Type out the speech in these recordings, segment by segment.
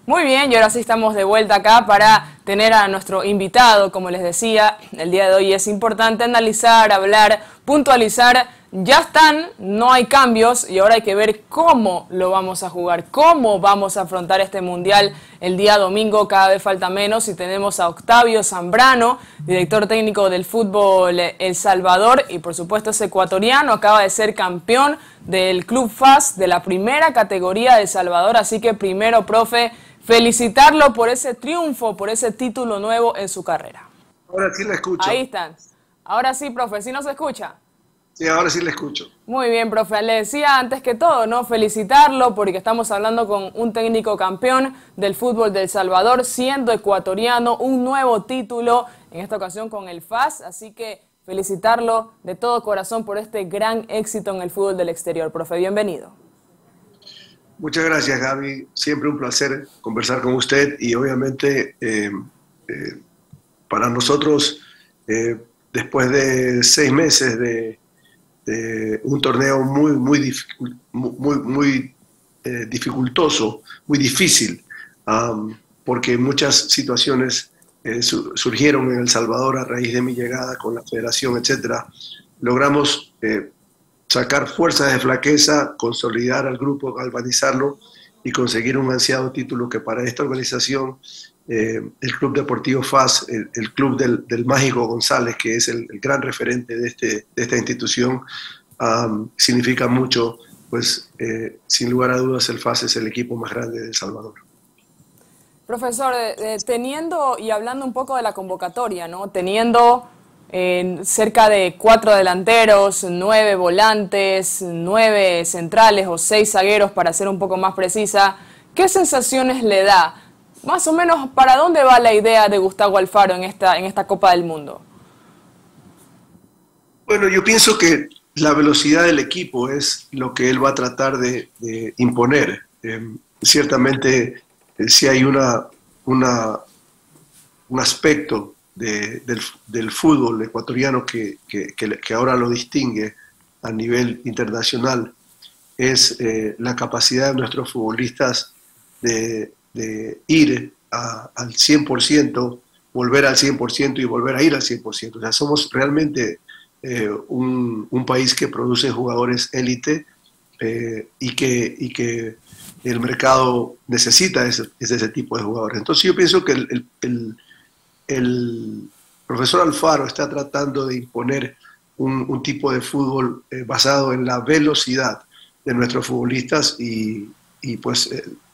Muy bien, y ahora sí estamos de vuelta acá para tener a nuestro invitado. Como les decía, el día de hoy es importante analizar, hablar, puntualizar. Ya están, no hay cambios y ahora hay que ver cómo lo vamos a jugar, cómo vamos a afrontar este mundial el día domingo. Cada vez falta menos y tenemos a Octavio Zambrano, director técnico del fútbol El Salvador, y por supuesto es ecuatoriano, acaba de ser campeón del Club FAS de la primera categoría de El Salvador. Así que primero, profe, felicitarlo por ese triunfo, por ese título nuevo en su carrera. Ahora sí la escucho. Ahí están. Ahora sí, profe, ¿sí nos escucha? Sí, ahora sí la escucho. Muy bien, profe. Le decía antes que todo, ¿no? Felicitarlo porque estamos hablando con un técnico campeón del fútbol de El Salvador, siendo ecuatoriano, un nuevo título, en esta ocasión con el FAS. Así que felicitarlo de todo corazón por este gran éxito en el fútbol del exterior. Profe, bienvenido. Muchas gracias, Gaby. Siempre un placer conversar con usted y obviamente para nosotros, después de 6 meses de un torneo muy dificultoso, muy difícil, porque muchas situaciones surgieron en El Salvador a raíz de mi llegada con la federación, etcétera. Logramos sacar fuerzas de flaqueza, consolidar al grupo, galvanizarlo y conseguir un ansiado título que para esta organización, el Club Deportivo FAS, el club del Mágico González, que es el gran referente de esta institución, significa mucho, pues sin lugar a dudas el FAS es el equipo más grande de El Salvador. Profesor, teniendo y hablando un poco de la convocatoria, ¿no? Teniendo cerca de 4 delanteros, 9 volantes, 9 centrales o 6 zagueros, para ser un poco más precisa, ¿qué sensaciones le da? Más o menos, ¿para dónde va la idea de Gustavo Alfaro en esta Copa del Mundo? Bueno, yo pienso que la velocidad del equipo es lo que él va a tratar de imponer. Ciertamente, si hay un aspecto del fútbol ecuatoriano que ahora lo distingue a nivel internacional, es la capacidad de nuestros futbolistas de ir al 100%, volver al 100% y volver a ir al 100%. O sea, somos realmente un país que produce jugadores élite y que el mercado necesita ese tipo de jugadores. Entonces yo pienso que el profesor Alfaro está tratando de imponer un tipo de fútbol basado en la velocidad de nuestros futbolistas y pues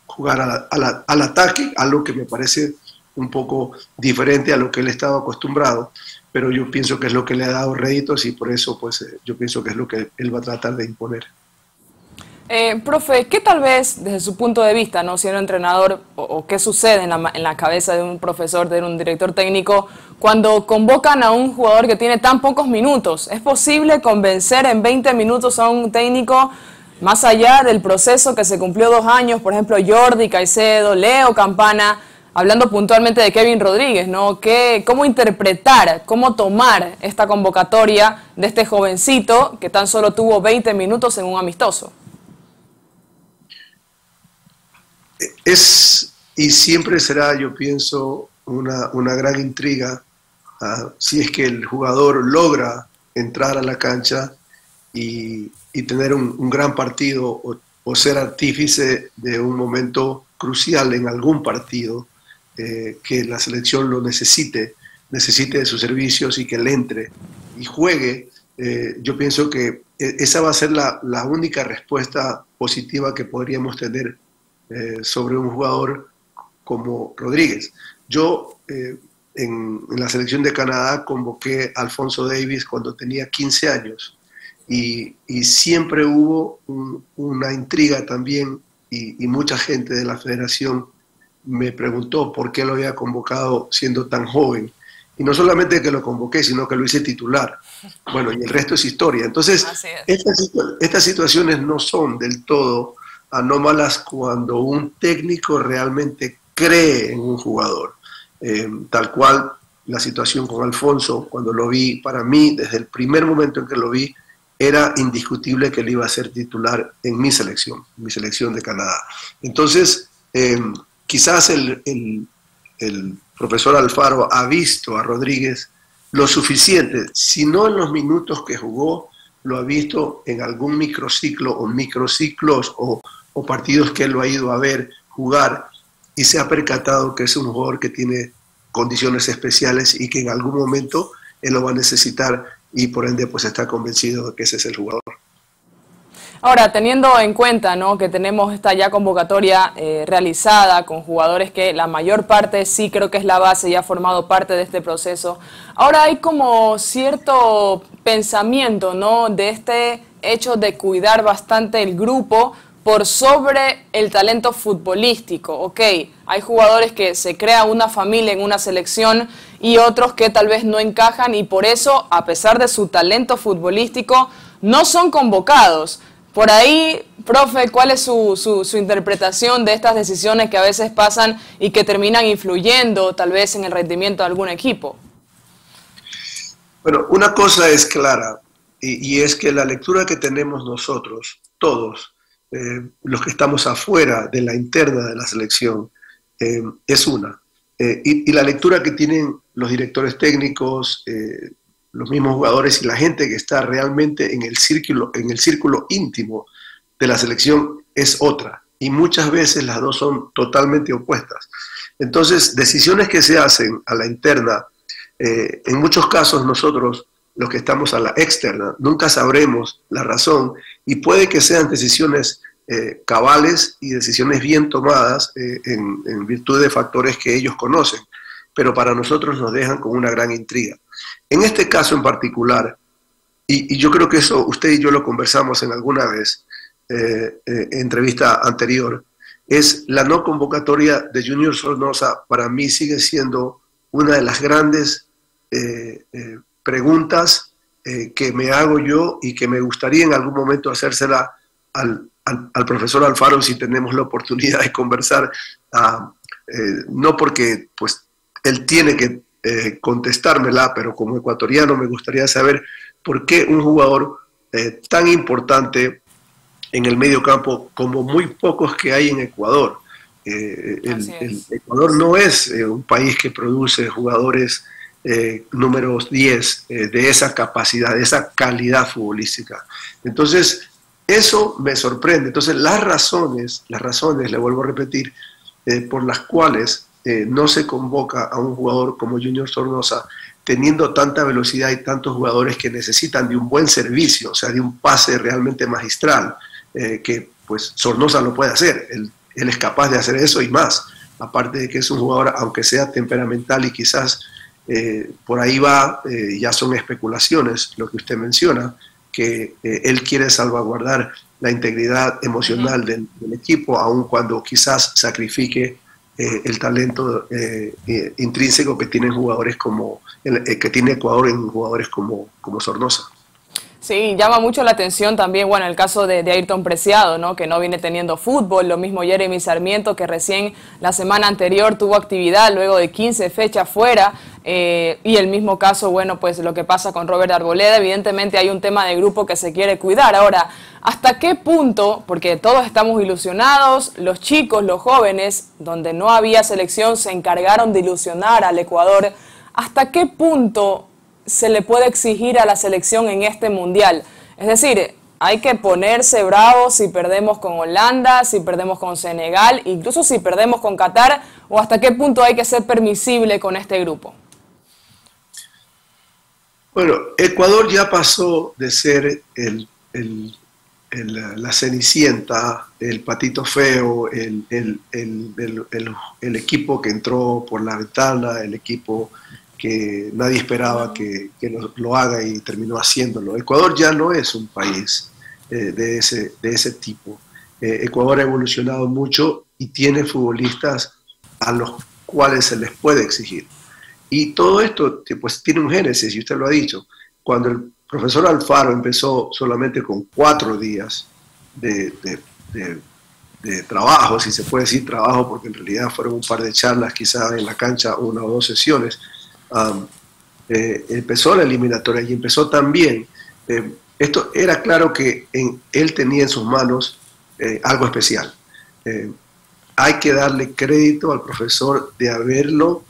jugar al ataque, algo que me parece un poco diferente a lo que él estaba acostumbrado, pero yo pienso que es lo que le ha dado réditos y por eso pues yo pienso que es lo que él va a tratar de imponer. Profe, ¿qué tal vez desde su punto de vista, ¿no? Siendo entrenador, o qué sucede en la cabeza de un profesor, de un director técnico, cuando convocan a un jugador que tiene tan pocos minutos? ¿Es posible convencer en 20 minutos a un técnico, más allá del proceso que se cumplió 2 años, por ejemplo, Jordi Caicedo, Leo Campana, hablando puntualmente de Kevin Rodríguez, ¿no? ¿Cómo interpretar, cómo tomar esta convocatoria de este jovencito que tan solo tuvo 20 minutos en un amistoso? Es y siempre será, yo pienso, una gran intriga si es que el jugador logra entrar a la cancha y tener un gran partido o ser artífice de un momento crucial en algún partido que la selección lo necesite de sus servicios y que él entre y juegue. Yo pienso que esa va a ser la única respuesta positiva que podríamos tener sobre un jugador como Rodríguez. Yo en la selección de Canadá convoqué a Alfonso Davies cuando tenía 15 años y siempre hubo una intriga también y mucha gente de la federación me preguntó por qué lo había convocado siendo tan joven. Y no solamente que lo convoqué, sino que lo hice titular. Bueno, y el resto es historia. Entonces, estas situaciones no son del todo anómalas cuando un técnico realmente cree en un jugador. Tal cual la situación con Alfonso, cuando lo vi, para mí, desde el primer momento en que lo vi, era indiscutible que él iba a ser titular en mi selección de Canadá. Entonces, quizás el profesor Alfaro ha visto a Rodríguez lo suficiente, si no en los minutos que jugó, lo ha visto en algún microciclo o microciclos o partidos que él lo ha ido a ver jugar y se ha percatado que es un jugador que tiene condiciones especiales y que en algún momento él lo va a necesitar y por ende pues está convencido de que ese es el jugador. Ahora, teniendo en cuenta, ¿no?, que tenemos esta ya convocatoria realizada con jugadores que la mayor parte sí creo que es la base y ha formado parte de este proceso, ahora hay como cierto pensamiento, ¿no?, de este hecho de cuidar bastante el grupo por sobre el talento futbolístico. Ok, hay jugadores que se crea una familia en una selección y otros que tal vez no encajan y por eso, a pesar de su talento futbolístico, no son convocados. Por ahí, profe, ¿cuál es su interpretación de estas decisiones que a veces pasan y que terminan influyendo tal vez en el rendimiento de algún equipo? Bueno, una cosa es clara y es que la lectura que tenemos nosotros, todos, los que estamos afuera de la interna de la selección, es una. Y la lectura que tienen los directores técnicos, los mismos jugadores y la gente que está realmente en el círculo íntimo de la selección es otra. Y muchas veces las dos son totalmente opuestas. Entonces, decisiones que se hacen a la interna, en muchos casos nosotros, los que estamos a la externa, nunca sabremos la razón y puede que sean decisiones cabales y decisiones bien tomadas en virtud de factores que ellos conocen, pero para nosotros nos dejan con una gran intriga. En este caso en particular, y yo creo que eso usted y yo lo conversamos en alguna vez, entrevista anterior, es la no convocatoria de Junior Sornosa. Para mí sigue siendo una de las grandes preguntas que me hago yo y que me gustaría en algún momento hacérsela al profesor Alfaro si tenemos la oportunidad de conversar, no porque pues él tiene que contestármela, pero como ecuatoriano me gustaría saber por qué un jugador tan importante en el medio campo como muy pocos que hay en Ecuador. El Ecuador no es un país que produce jugadores números 10 de esa capacidad, de esa calidad futbolística. Entonces, eso me sorprende. Entonces, las razones, le vuelvo a repetir, por las cuales no se convoca a un jugador como Junior Sornosa, teniendo tanta velocidad y tantos jugadores que necesitan de un buen servicio, o sea, de un pase realmente magistral, que pues Sornosa lo puede hacer. Él es capaz de hacer eso y más, aparte de que es un jugador, aunque sea temperamental y quizás por ahí va, ya son especulaciones lo que usted menciona, que él quiere salvaguardar la integridad emocional del equipo, aun cuando quizás sacrifique el talento intrínseco que tienen jugadores como que tiene Ecuador en jugadores como Sornosa. Sí, llama mucho la atención también, bueno, el caso de Ayrton Preciado, ¿no?, que no viene teniendo fútbol, lo mismo Jeremy Sarmiento, que recién la semana anterior tuvo actividad luego de 15 fechas fuera, y el mismo caso, bueno, pues lo que pasa con Robert Arboleda. Evidentemente hay un tema de grupo que se quiere cuidar. Ahora, ¿hasta qué punto, porque todos estamos ilusionados, los chicos, los jóvenes, donde no había selección, se encargaron de ilusionar al Ecuador, hasta qué punto se le puede exigir a la selección en este mundial? Es decir, hay que ponerse bravos si perdemos con Holanda, si perdemos con Senegal, incluso si perdemos con Qatar, o hasta qué punto hay que ser permisible con este grupo. Bueno, Ecuador ya pasó de ser la cenicienta, el patito feo, el equipo que entró por la ventana, el equipo que nadie esperaba que lo haga y terminó haciéndolo. Ecuador ya no es un país de ese tipo. Ecuador ha evolucionado mucho y tiene futbolistas a los cuales se les puede exigir. Y todo esto pues tiene un génesis, y usted lo ha dicho. Cuando el profesor Alfaro empezó solamente con 4 días de trabajo, si se puede decir trabajo, porque en realidad fueron un par de charlas, quizás en la cancha 1 o 2 sesiones, empezó la eliminatoria y empezó también. Esto era claro que él tenía en sus manos algo especial. hay que darle crédito al profesor de haberlo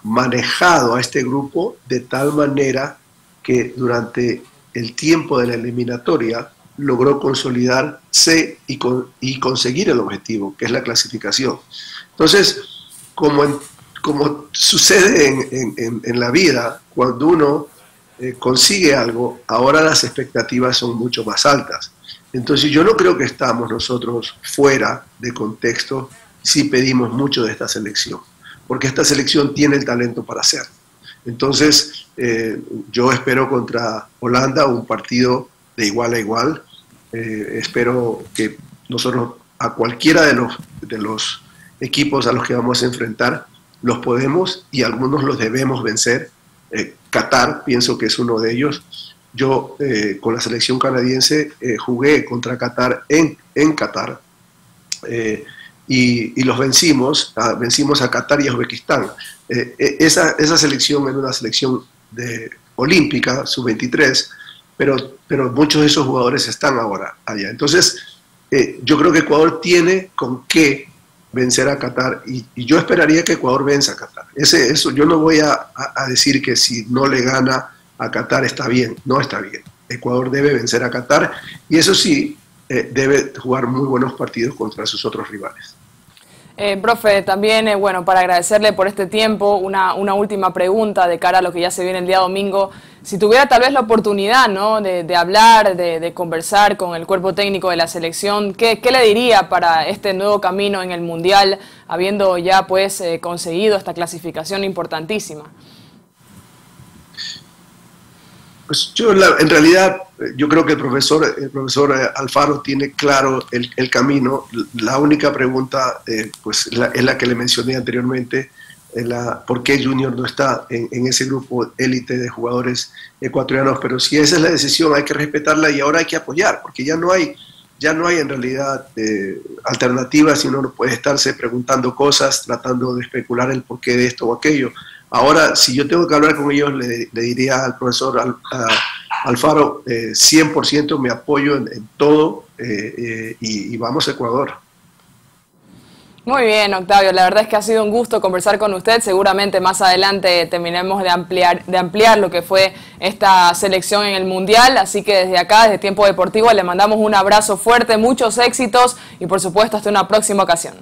manejado a este grupo de tal manera que durante el tiempo de la eliminatoria logró consolidarse y conseguir el objetivo, que es la clasificación. Entonces, como sucede en la vida, cuando uno consigue algo, ahora las expectativas son mucho más altas. Entonces yo no creo que estamos nosotros fuera de contexto si pedimos mucho de esta selección, porque esta selección tiene el talento para hacerlo. Entonces yo espero contra Holanda un partido de igual a igual. Espero que nosotros a cualquiera de los equipos a los que vamos a enfrentar los podemos y algunos los debemos vencer. Qatar pienso que es uno de ellos. Yo con la selección canadiense jugué contra Qatar en Qatar y los vencimos a Qatar y a Uzbekistán. Esa selección era una selección olímpica, sub-23, pero muchos de esos jugadores están ahora allá. Entonces, yo creo que Ecuador tiene con qué vencer a Qatar y yo esperaría que Ecuador venza a Qatar. Eso, yo no voy a decir que si no le gana a Qatar está bien, no está bien. Ecuador debe vencer a Qatar y eso sí, debe jugar muy buenos partidos contra sus otros rivales. Profe, también, bueno, para agradecerle por este tiempo, una última pregunta de cara a lo que ya se viene el día domingo. Si tuviera tal vez la oportunidad, ¿no?, de hablar, de conversar con el cuerpo técnico de la selección, ¿qué le diría para este nuevo camino en el Mundial, habiendo ya pues conseguido esta clasificación importantísima? Pues yo en realidad yo creo que el profesor Alfaro tiene claro el camino. La única pregunta pues es la que le mencioné anteriormente, por qué Junior no está en ese grupo élite de jugadores ecuatorianos, pero si esa es la decisión hay que respetarla y ahora hay que apoyar, porque ya no hay en realidad alternativas y uno no puede estarse preguntando cosas, tratando de especular el porqué de esto o aquello. Ahora, si yo tengo que hablar con ellos, le diría al profesor Alfaro, 100% me apoyo en todo y vamos a Ecuador. Muy bien, Octavio, la verdad es que ha sido un gusto conversar con usted. Seguramente más adelante terminemos de ampliar lo que fue esta selección en el Mundial. Así que desde acá, desde Tiempo Deportivo, le mandamos un abrazo fuerte, muchos éxitos y por supuesto hasta una próxima ocasión.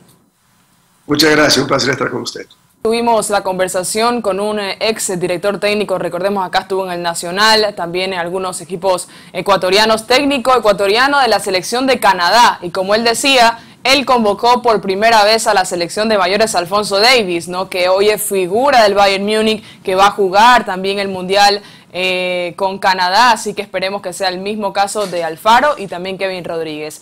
Muchas gracias, un placer estar con usted. Tuvimos la conversación con un ex director técnico, recordemos acá estuvo en el Nacional, también en algunos equipos ecuatorianos, técnico ecuatoriano de la selección de Canadá, y como él decía, él convocó por primera vez a la selección de mayores Alfonso Davies, ¿no?, que hoy es figura del Bayern Múnich, que va a jugar también el Mundial con Canadá, así que esperemos que sea el mismo caso de Alfaro y también Kevin Rodríguez.